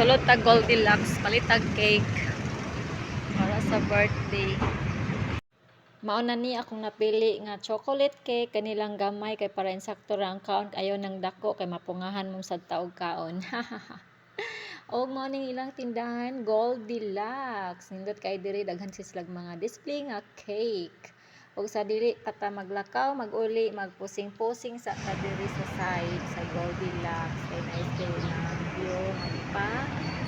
Sulod tag Goldilocks, palitag cake para sa birthday. Mauna ni akong napili nga chocolate cake kanilang gamay kay para insakto ra ang kaon ayo nang dako kay mapungahan mo sa taog kaon. Og mao ning ilang tindahan Goldilocks. Nindot kay diri daghan sislag mga display nga cake. Og sa dili pata maglakaw, maguli, magpusing-pusing sa kadiri sa side sa Goldilocks. Kay nice day na view magpa.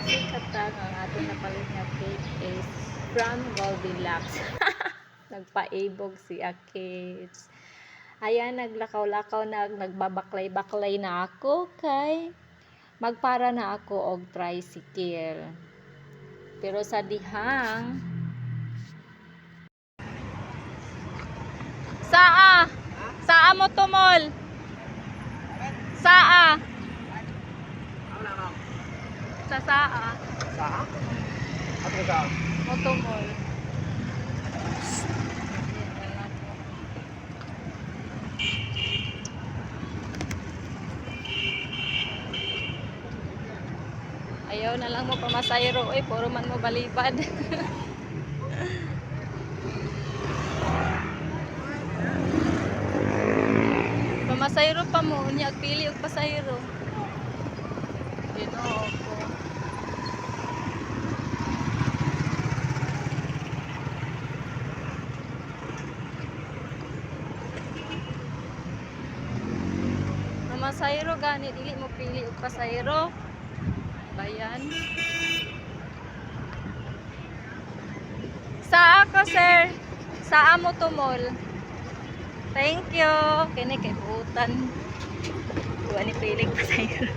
Sikatang ang atong napalit nga cake is from Goldilocks. Nagpaibog si Kids. Ayan, naglakaw-lakaw na, nagbabaklay-baklay na ako kay magpara na ako og tricycle. Pero sa dihang Saa mo tumol? Saa? Sa saa? Saa? Ano saa? Mo tumol. Ayaw na lang mo pamasayro, puro man mo balibad. Pamasayro pa mo, unya pili og pasayro. Ginoo ko. Pamasayro gani dili mo pili og pasayro. Bayan. Saa ko, sir? Saa mo tumol? Thank you. Kini kay buutan. Tuwa ni pilig pa sa'yo.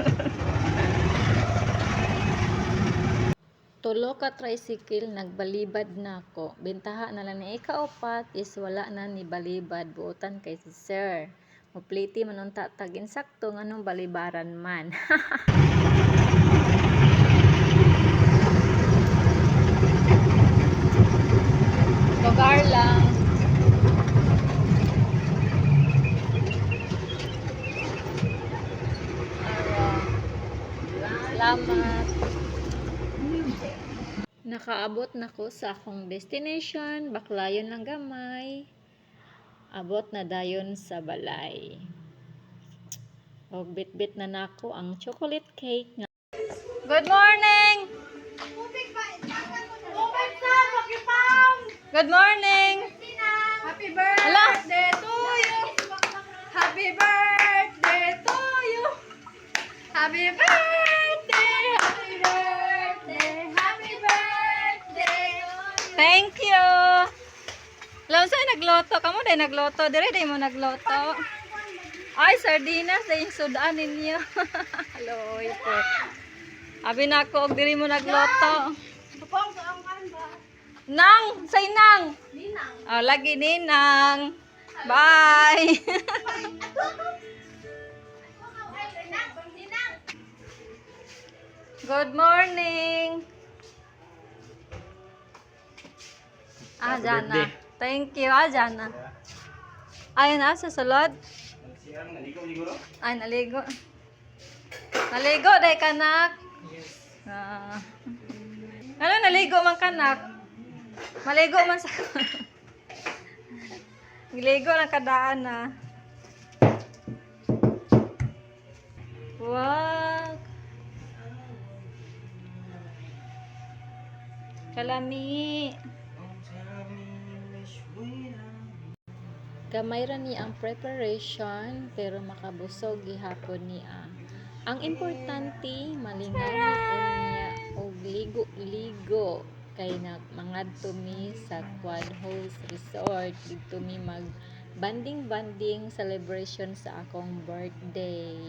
Tulo ka tricycle, nagbalibad na ako. Bintaha na lang ni ikaupat is wala na ni balibad. Buutan kay si sir. Mupliti manunta tag insakto nganong balibaran man. Lugar lang. Salamat. Nakaabot na ko sa akong destination. Baklayon lang gamay. Abot na dayon sa balay. Og bit-bit na nako ang chocolate cake nga. Good morning! Good morning! Happy birthday to you! Happy birthday to you! Happy birthday! Happy birthday! Happy birthday! Thank you! Alam sa'yo nagloto? Kamu day nagloto? Dire day mo nagloto? Ay, sardinas day yung sudaan ninyo. Hello, ito. Abi na ako, og dire mo nagloto. Kapag ang kanda. Nang! Say nang! Ninang. Oh, lagi ninang. Bye! Ninang. Good morning! Ah, dyan na. Thank you. Ah, dyan na. Ayun na, sa sulod. Ay, naligo. Naligo, day kanak. Ah. Ano, naligo man kanak? Maligo man sa... Niligo lang kadaan na. Wow! Kalami. Gamay ra ni ang preparation pero makabusog gihapon niya. Ang importante malingaw niya og ligo-ligo kay mangadto mi sa Quad Hills Resort dito mi mag banding celebration sa akong birthday.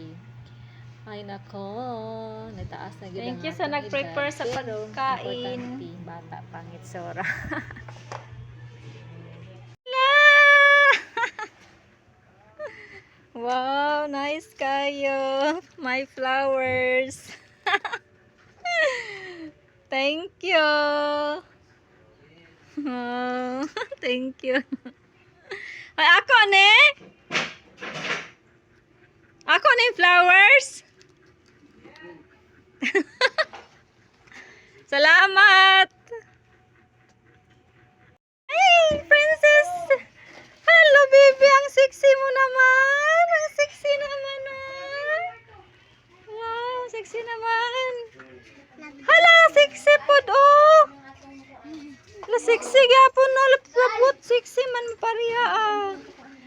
Ay nako, nataas na gyud. Thank you sa nag-prepare sa pagkain. Bata pangit sora. Wow, nice kayo. My flowers. Thank you. Oh, thank you. Ay, ako ne? Ako ne flowers? Salamat! Hey, princess! Hello, baby! Ang sexy mo naman! Ang sexy naman, ah! Wow, sexy naman! Hala, sexy po, oh! La, sexy gapon na, lapot, sexy man pariha, ah!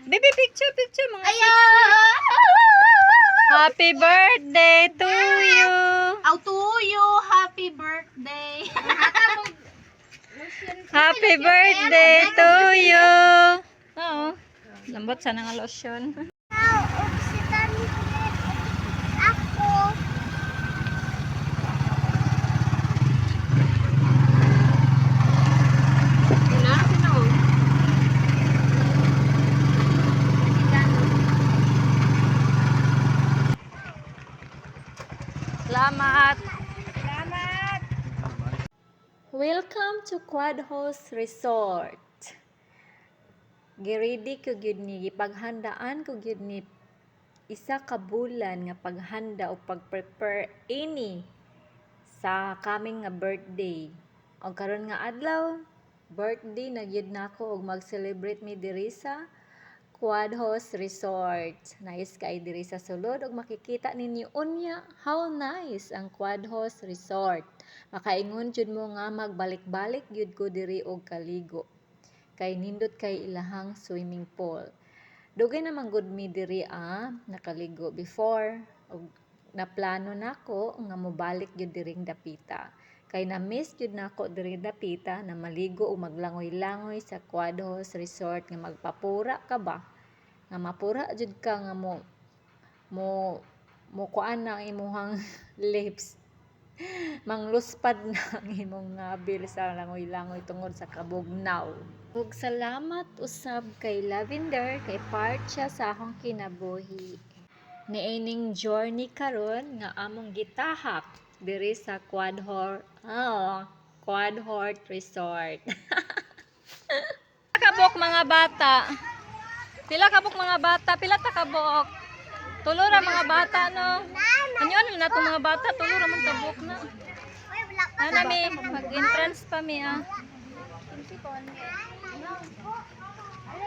Baby, picture, mga Happy birthday to you! Aw to you, happy birthday. Happy birthday to you! Oo. Lambot sana nga lotion. Salamat! Welcome to Quad Host Resort. Giredy ko gyud ni gipaghandaan ko gyud ni isa ka bulan nga paghanda o pag-prepare ini sa coming nga birthday. O karon nga adlaw, birthday na gyud nako og mag-celebrate mi diri sa Quad Host Resort. Nice kay diri sa sulod og makikita ninyo unya how nice ang Quad Host Resort. Makaingon jud mo nga magbalik-balik gyud ko diri og kaligo. Kay nindot kay ilahang swimming pool. Dugay naman gud mi diri nakaligo before og naplano nako nga mobalik gyud diring dapita. Kay na-miss jud nako diri dapita na maligo o maglangoy-langoy sa Quad Host Resort nga magpapura ka ba? Nga mapura jud ka nga mo kuan na ang imong lips. Mangluspad na ang imong ngabil sa langoy-langoy tungod sa kabugnaw. Ug salamat usab kay Lavender kay part siya sa akong kinabuhi. Niining journey karon nga among gitahak diri sa Quad Host Resort. Kabok mga bata. Pila kabok mga bata? Pila ta kabok? Tulo ra mga bata no. Ano na tong mga bata? Tulo ra man kabok na. Ana mi mag-entrance pa mi ah.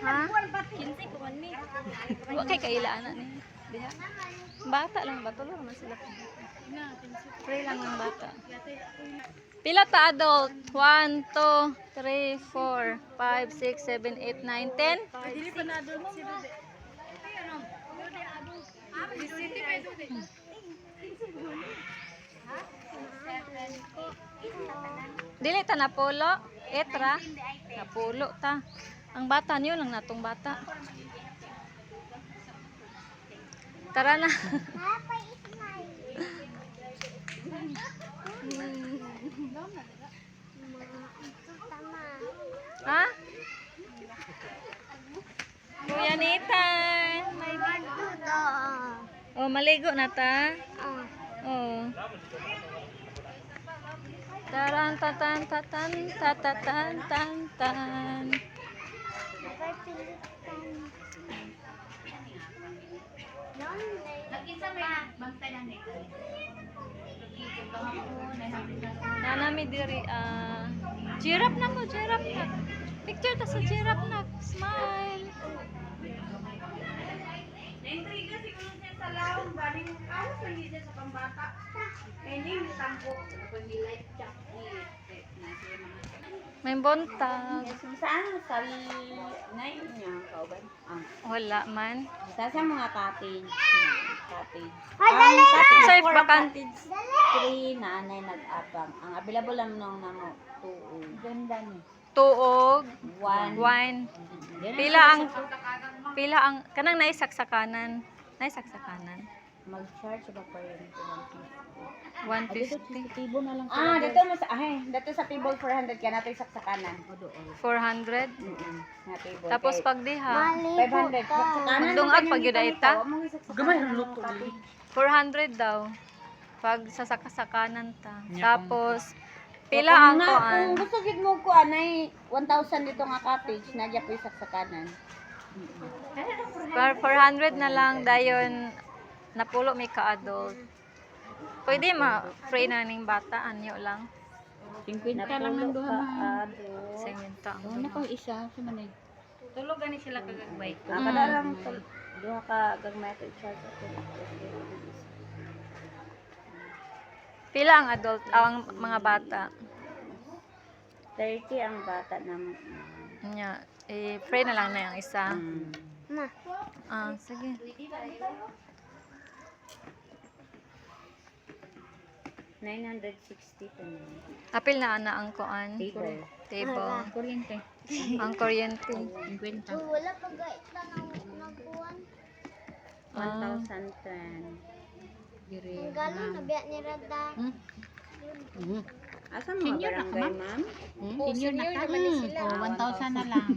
Ha? 15 ko man mi. Wa kay kailaan na ni. Diha. Bata lang ba? Tulo ra man sila. Free lang ang bata. Pila ta adult? 1, 2, 3, 4, 5, 6, 7, 8, 9, 10? Dili pa na adult si Dude. Dili ta napulo? Etra? Napulo ta. Ang bata niyo lang natong bata. Tara na. Ha? Kuya Nathan. Oh, maligo na ta? Oh. Taran tatan tatan tatatan tan tan. Nanami diri giraffe na ko, giraffe na. Picture ta sa giraffe na. Smile. Naintriga siguro siya sa laong galing ako sa hindi sa pambata. Hindi mo tampok kung di light jack. May bontag. Saan sa night niya kauban? Wala man. Sa mga cottage. Cottage. Safe bakante. 3 na anay nag-abang. Ang available lang nung namo 2. Ganda ni. Tuog. 1. Wine. Pila ang kanang naisak sa kanan. Naisak sa kanan. Mag-charge ba pa rin? 150. Tibo na lang. Dito mo sa dito sa table 400 kaya nato isak sa kanan. 400. Na table. Tapos pag diha 500 sa kanan. Magdungag pag yun ay ita? Gamay ra luto. 400 daw. Pag sasaka sa kanan ta. Tapos pila ang kuan. Kung gusto gid mo ko anay 1,000 dito nga cottage na diya po isak sa kanan. Per 400 na lang dayon napulo may ka-adult. Pwede ma-free na ning bata anyo lang. 50 lang ng duha man. Sengmenta ang Oh, nako isa sa manay. tulog gani sila kagagbay. Kada lang duha ka gagmay to charge ako. Pila ang adult ang mga bata? 30 ang bata naman. Nya, free na lang na yung isa. Ma. Ah, sige. 960 to naman. Apil na ana ang kuan. Table. Table. Kuryente. Ang kuryente. 50. Wala pa guys na nagkuhan. 1,010. Dire. Ang galon na biya ni Rada. Asa mga Senior na ka, barangay, ma'am? ma'am? Senior na ka. Oh, 1,000 na lang.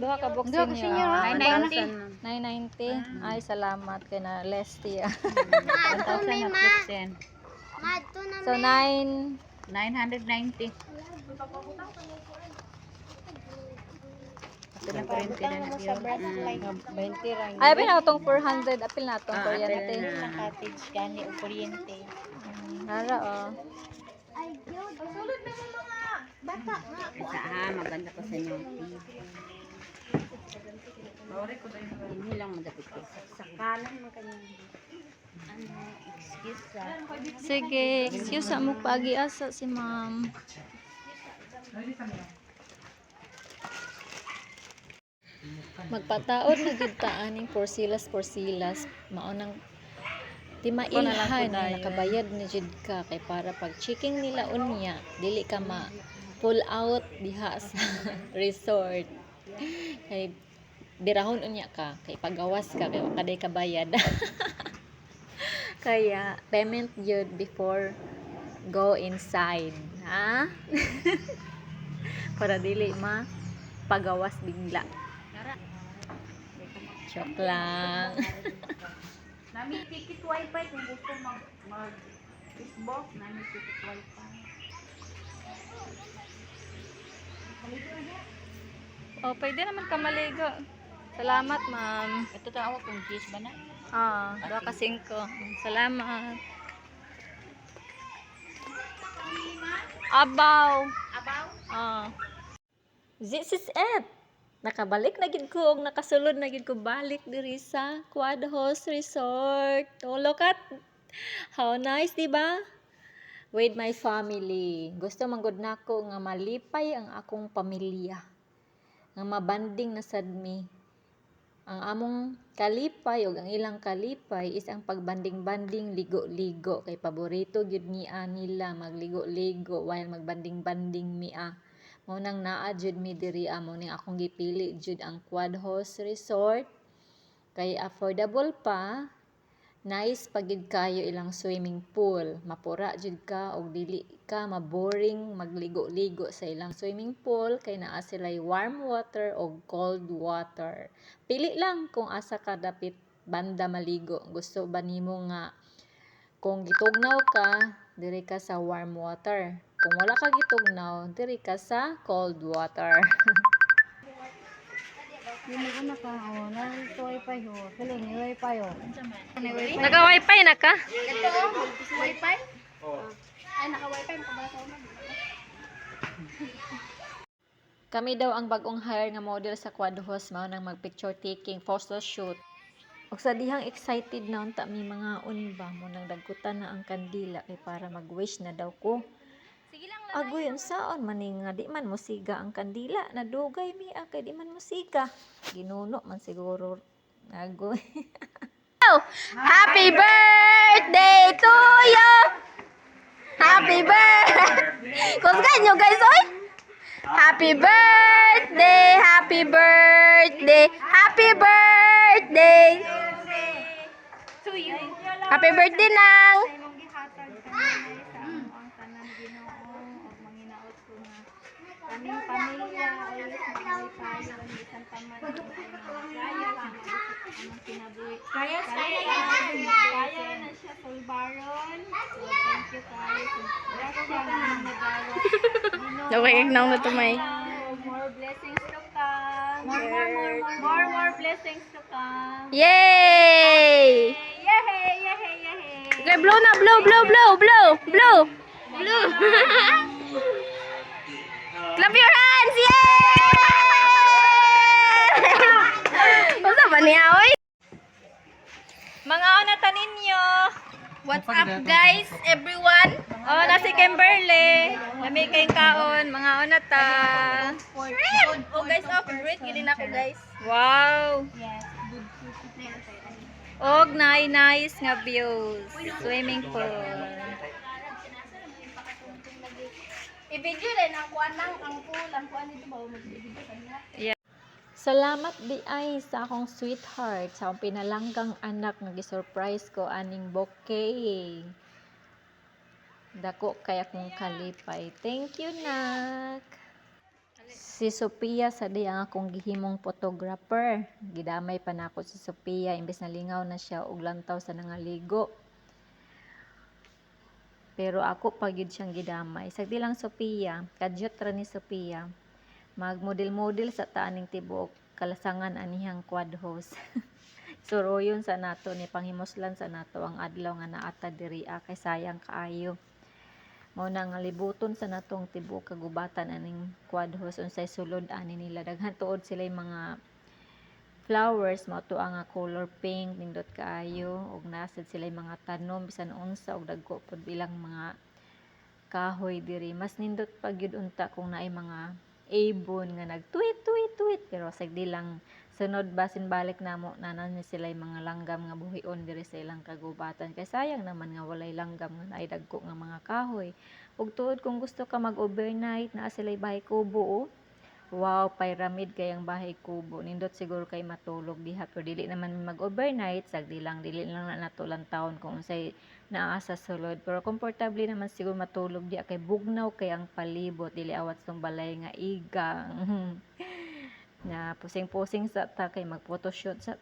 Duha ka box Duha ka senior, niyo. ah. 1,000. 990. Ay, salamat kay na Lesty. ah. 1,000 na plus 10. Madto na So 9 990. Ito na kuryente na nagyo. 20 lang. ay apil na tong 400 apil na tong kuryente. apil na. Cottage gani o kuryente. Nara oh. Ay, yun. Sulod na mo mga bata nga. Isa ha, maganda ko sa inyo. Hindi lang madapit ko. Sa kanan mo kanyang excuse sa. Sige, excuse mo pagi asa si ma'am. Magpataod na gid ta aning porsilas mao nang di mailhan na nakabayad ni jud ka kay para pag checking nila unya dili ka ma pull out diha sa resort kay dirahon unya ka kay pagawas ka kay wa kaday kabayad. Kaya payment yun before go inside, ha? Para dili ma pagawas bigla. Joke lang. Nami ticket wifi kung gusto mag Facebook, nami ticket wifi. Oh, pwede naman ka maligo. Salamat, ma'am. Ito tawag kung cheese ba na? Ah, 2 ka 5. Salamat. Abaw. Abaw? Ah. This is it. Nakabalik na gid ko og nakasulod na gid ko balik diri sa Quad Host Resort. Oh, look at how nice, di ba? With my family. Gusto man gud nako nga malipay ang akong pamilya. Nga mabanding na sad mi. Ang among kalipay ug ang ilang kalipay is ang pagbanding-banding ligo-ligo kay paborito gyud niya nila magligo-ligo while magbanding-banding mia. Mao nang naa jud mi diri amo ning akong gipili jud ang Quad Host Resort kay affordable pa. Nice pagid kayo ilang swimming pool. Mapura jud ka og dili ka maboring magligo-ligo sa ilang swimming pool kay naa sila'y warm water o cold water. Pili lang kung asa ka dapit banda maligo. Gusto ba nimo nga kung gitugnaw ka, diri ka sa warm water. Kung wala ka gitugnaw, diri ka sa cold water. Yung anak ka, oh, narito wifi ho. Sila ni wifi ho. Naka-wifi na ka? Ito oh, wifi? Ay, naka-wifi mo ba sa una? Kami daw ang bagong hire nga model sa Quad Host mao nang mag-picture taking, photo shoot. Og sa dihang excited na unta mi mga unba mo nang dagkutan na ang kandila kay para mag-wish na daw ko. Agoy unsaon man ni nga di man musiga ang kandila, nadugay mi kay di man musiga. Ginuno man siguro. Agoy. Happy birthday to you. Happy birthday. Kusgan nyo guys oy. Happy birthday, happy birthday, happy birthday. To you. Happy birthday nang. Imong gihatag kanina sa ang tanan Ginoo ug manginaot ko nga kaming pamilya always magalipayon bisan pa man ang kaya ang kinabuhi. Kaya na siya sulbaron. So thank you guys. Gracias ang nagawa. Nakikignaw na tumay. More blessings to come. More blessings to come. Yay! Yehey, yehey, yehey. Okay, blow na, blow. blue. Clap your hands! Yay! Unsa ba niya, oy? Mga onata ninyo. What's up, guys, everyone? Oh, na si Kimberly. Lami kayong kaon, mga onata. Oh, guys, favorite gilin ako, guys. Wow. Og nice nga views. Swimming pool. I-video din ang kuan lang ang pool, ang kuan dito ba mag-video kanina. Yeah. Salamat di ay sa akong sweetheart, sa akong pinalanggang anak nga gi-surprise ko aning bouquet. Dako kay akong kalipay. Thank you, nak. Si Sophia sa di ang akong gihimong photographer. Gidamay pa nako si Sophia imbes na lingaw na siya og lantaw sa nangaligo. Pero ako pagid siyang gidamay. Sagdi lang Sophia, kadyot ra ni Sophia. Magmodel-model sa taaning tibuok kalasangan anihang quad host. Suroyon sa nato ni panghimuslan sa nato ang adlaw nga naata diri kay sayang kaayo. Mao na nga libuton sa natong tibuok kagubatan aning quad host unsay sulod ani nila daghan tuod sila mga flowers mao to ang color pink nindot kaayo ug nasad sila mga tanom bisan unsa og dagko pud bilang mga kahoy diri mas nindot pag gyud unta kung naay mga ibon nga nagtuwit pero sagdi lang sunod basin balik namo nanan ni sila mga langgam nga buhion diri sa ilang kagubatan kay sayang naman nga walay langgam nga naay dagko nga mga kahoy ug tuod kung gusto ka mag overnight naa sila bahay kubo wow pyramid kay ang bahay kubo nindot siguro kay matulog diha pero dili naman mag overnight sagdi lang dili lang na natulan taon kung unsay naa sa sulod pero komportable naman siguro matulog di kay bugnaw kay ang palibot dili awat tong balay nga igang na pusing-pusing sa ta kay mag photoshoot sa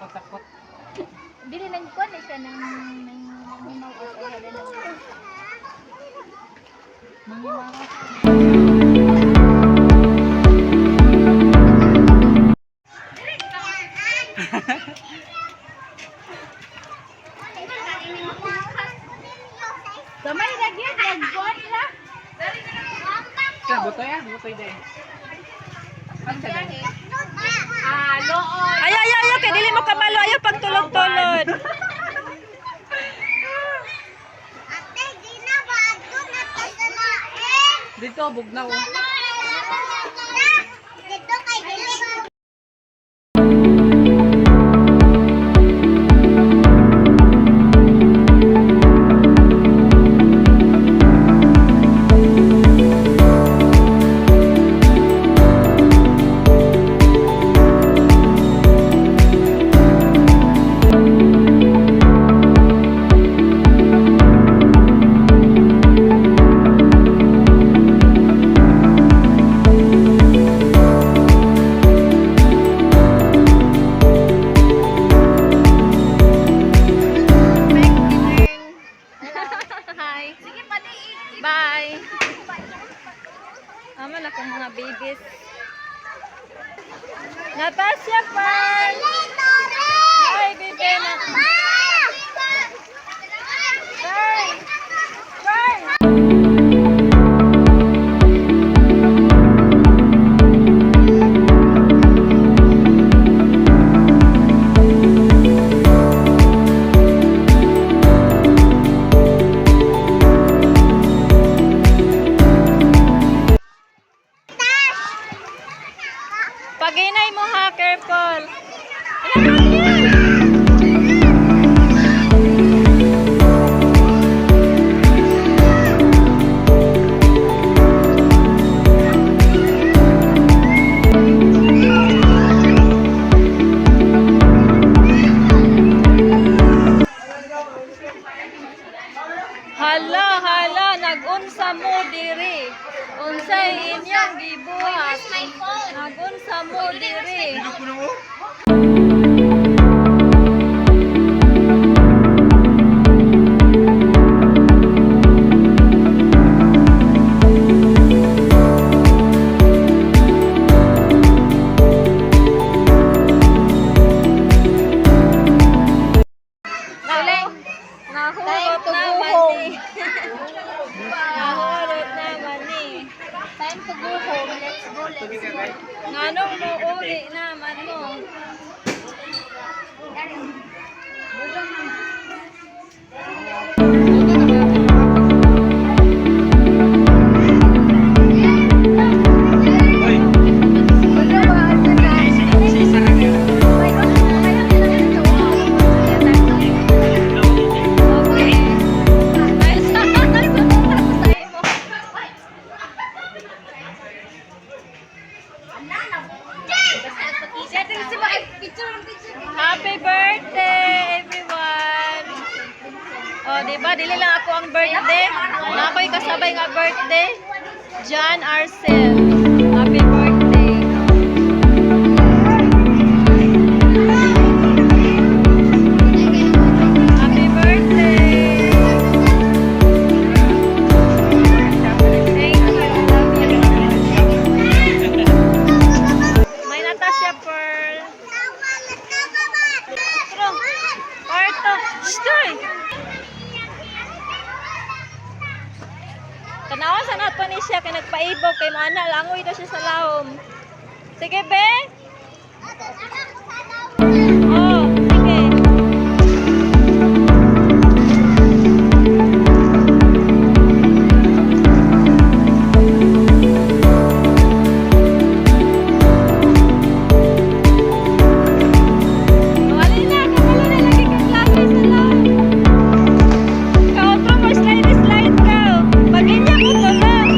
Sakot-sakot. Dili lang kuan na siya ng mamunaw o wala na. Gamay na gyud nagkuan na. Kaya butoy ah, butoy din. Ano sa din? Ayaw, ayaw, ayaw, kay dili mo kabalo, ayaw pagtulog-tulod. Dito, bugnaw. Hi. Bye. Aman akong mga babies. Natasha Pearl. Hi, baby. Pearl. Pearl. Paginay mo ha, careful. Hala, hala, nag-unsa mo diri. Unsay inyong gibuhat. Nag-unsa mo diri. Nahulot naman ni. Nahulot naman ni. Time to go home. Let's go. Let's go. Nganong muuli naman mo? Happy birthday, everyone! Oh, di ba? Dili lang ako ang birthday. Na ako'y kasabay nga birthday. John Arcel. Happy birthday. Happy birthday. Thank you. May Natasha Pearl. Parto. Stoy. Tanawa sa nato ni siya kay nagpaibog kay mana langoy daw siya sa lahom. Sige be. Oh, sige. Wala na, kabalo na lagi kang lagi sa lahom. Ka-outro mo, slide ka. Pag-inya ko to lang.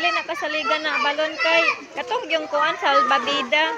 dili na kasaligan na balon kay katong yung kuan sa albabida.